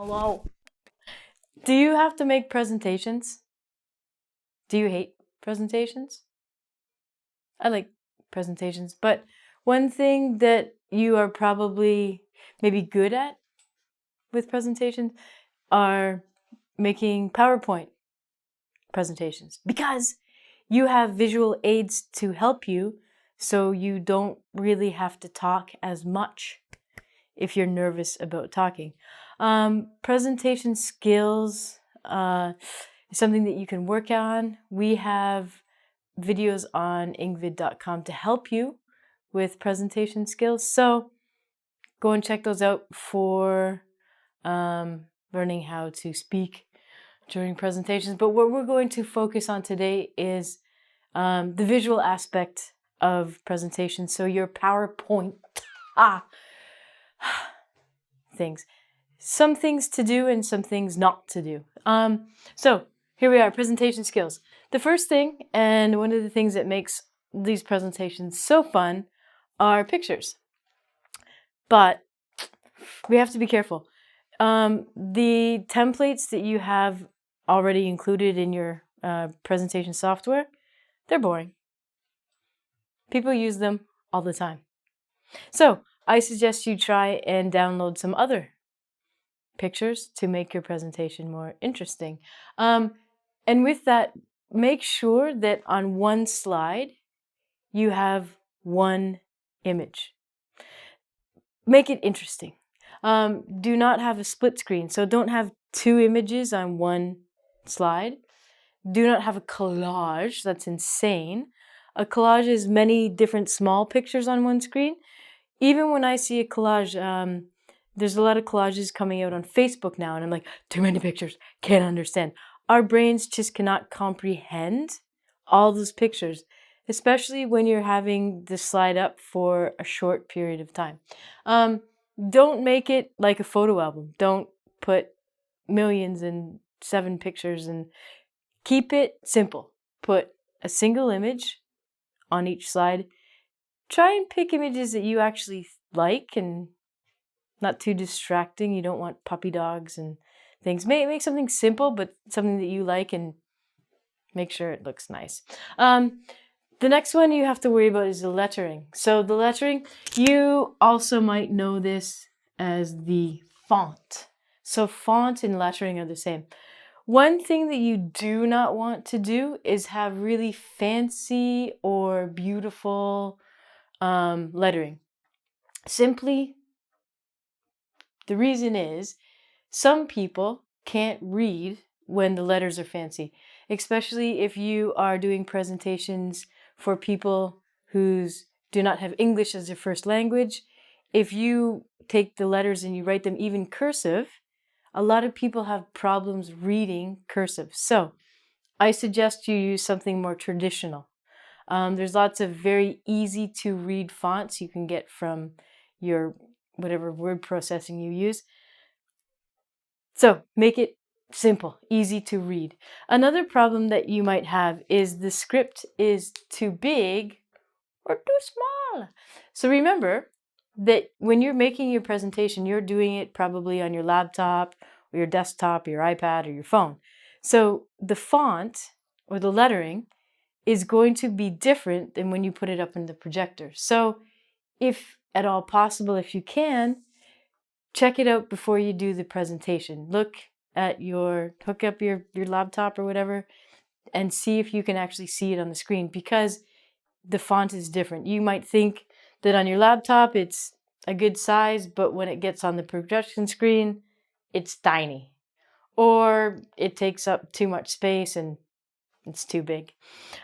Hello. Do you have to make presentations? Do you hate presentations? I like presentations, but one thing that you are probably maybe good at with presentations are making PowerPoint presentations because you have visual aids to help you, so you don't really have to talk as much if you're nervous about talking. Presentation skills is something that you can work on. We have videos on engVid.com to help you with presentation skills. So go and check those out for learning how to speak during presentations. But what we're going to focus on today is the visual aspect of presentation. So your PowerPoint things. Some things to do and some things not to do. So here we are, presentation skills. The first thing, and one of the things that makes these presentations so fun, are pictures. But we have to be careful. The templates that you have already included in your presentation software, they're boring. People use them all the time. So I suggest you try and download some other pictures to make your presentation more interesting. And with that, make sure that on one slide you have one image. Make it interesting. Do not have a split screen, so don't have two images on one slide. Do not have a collage, that's insane. A collage is many different small pictures on one screen. Even when I see a collage, there's a lot of collages coming out on Facebook now, and I'm like, too many pictures, can't understand. Our brains just cannot comprehend all those pictures, especially when you're having the slide up for a short period of time. Don't make it like a photo album. Don't put millions and 7 pictures, and keep it simple. Put a single image on each slide. Try and pick images that you actually like and not too distracting. You don't want puppy dogs and things. Make something simple, but something that you like, and make sure it looks nice. The next one you have to worry about is the lettering. So the lettering, you also might know this as the font. So font and lettering are the same. One thing that you do not want to do is have really fancy or beautiful lettering. Simply, the reason is some people can't read when the letters are fancy, especially if you are doing presentations for people who do not have English as their first language. If you take the letters and you write them even cursive, a lot of people have problems reading cursive. So I suggest you use something more traditional. There's lots of very easy to read fonts you can get from your whatever word processing you use. So make it simple, easy to read. Another problem that you might have is the script is too big or too small. So remember that when you're making your presentation, you're doing it probably on your laptop or your desktop, or your iPad, or your phone. So the font or the lettering is going to be different than when you put it up in the projector. So if at all possible, if you can, check it out before you do the presentation. Look at hook up your laptop or whatever, and see if you can actually see it on the screen, because the font is different. You might think that on your laptop it's a good size, but when it gets on the projection screen, it's tiny. Or it takes up too much space and it's too big.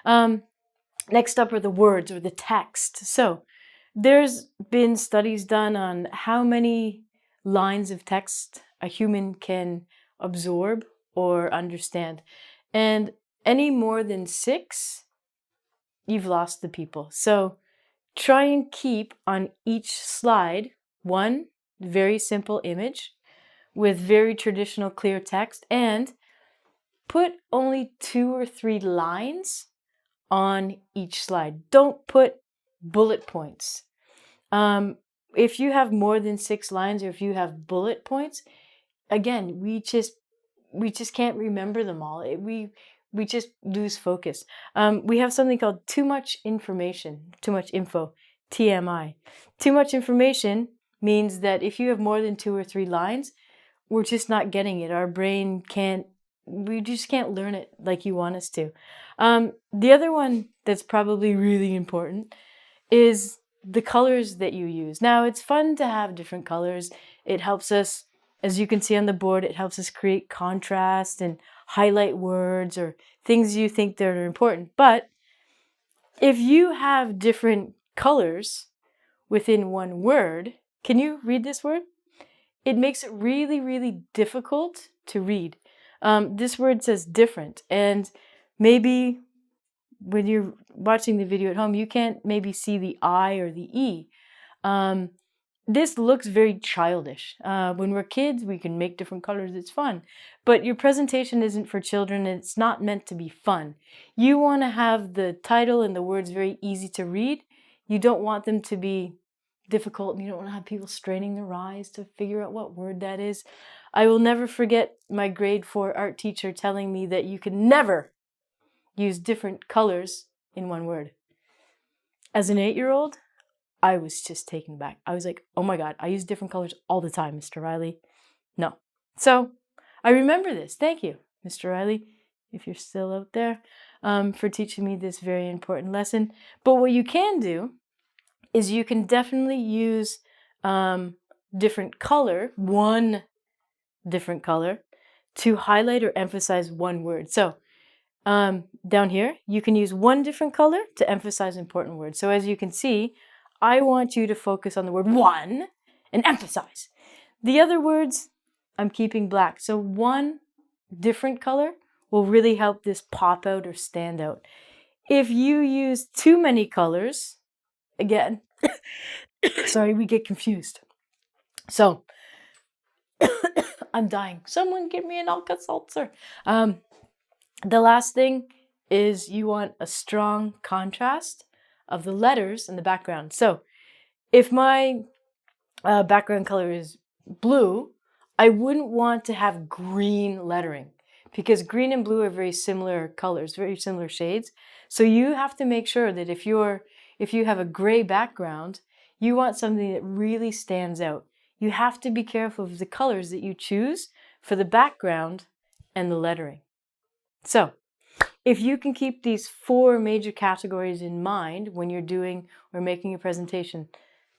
Next up are the words or the text. So there's been studies done on how many lines of text a human can absorb or understand. And any more than 6, you've lost the people. So try and keep on each slide one very simple image with very traditional clear text, and put only 2 or 3 lines on each slide. Don't put bullet points. If you have more than 6 lines, or if you have bullet points, again, we just can't remember them all. We just lose focus. We have something called too much information, too much info, TMI. Too much information means that if you have more than 2 or 3 lines, we're just not getting it. Our brain we just can't learn it like you want us to. The other one that's probably really important is the colors that you use. Now, it's fun to have different colors. It helps us, as you can see on the board, it helps us create contrast and highlight words or things you think that are important. But if you have different colors within one word, can you read this word? It makes it really, really difficult to read. This word says different, and maybe when you're watching the video at home, you can't maybe see the I or the E. This looks very childish. When we're kids, we can make different colors. It's fun. But your presentation isn't for children, and it's not meant to be fun. You want to have the title and the words very easy to read. You don't want them to be difficult, and you don't want to have people straining their eyes to figure out what word that is. I will never forget my grade 4 art teacher telling me that you can never use different colors in one word. As an 8-year-old, I was just taken back. I was like, oh my God, I use different colors all the time, Mr. Riley. No. So I remember this. Thank you, Mr. Riley, if you're still out there, for teaching me this very important lesson. But what you can do is you can definitely use different color, one different color, to highlight or emphasize one word. So down here, you can use one different color to emphasize important words. So as you can see, I want you to focus on the word one and emphasize. The other words, I'm keeping black. So one different color will really help this pop out or stand out. If you use too many colors, again, sorry, we get confused. So, I'm dying. Someone give me an Alka-Seltzer. The last thing is you want a strong contrast of the letters in the background. So, if my background color is blue, I wouldn't want to have green lettering because green and blue are very similar colors, very similar shades. So you have to make sure that if you have a gray background, you want something that really stands out. You have to be careful of the colors that you choose for the background and the lettering. So, if you can keep these 4 major categories in mind when you're doing or making a presentation,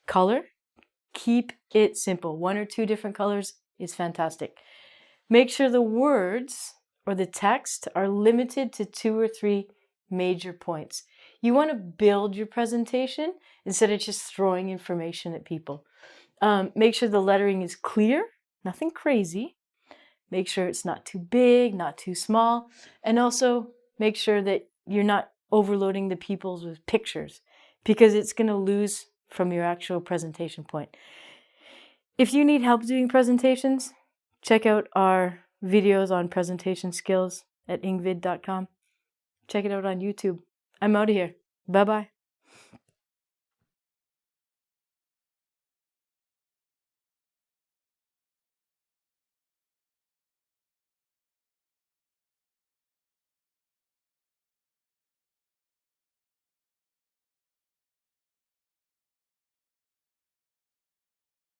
color, keep it simple. 1 or 2 different colors is fantastic. Make sure the words or the text are limited to 2 or 3 major points. You want to build your presentation instead of just throwing information at people. Make sure the lettering is clear, nothing crazy. Make sure it's not too big, not too small. And also make sure that you're not overloading the pupils with pictures because it's going to lose from your actual presentation point. If you need help doing presentations, check out our videos on presentation skills at engvid.com. Check it out on YouTube. I'm out of here. Bye-bye.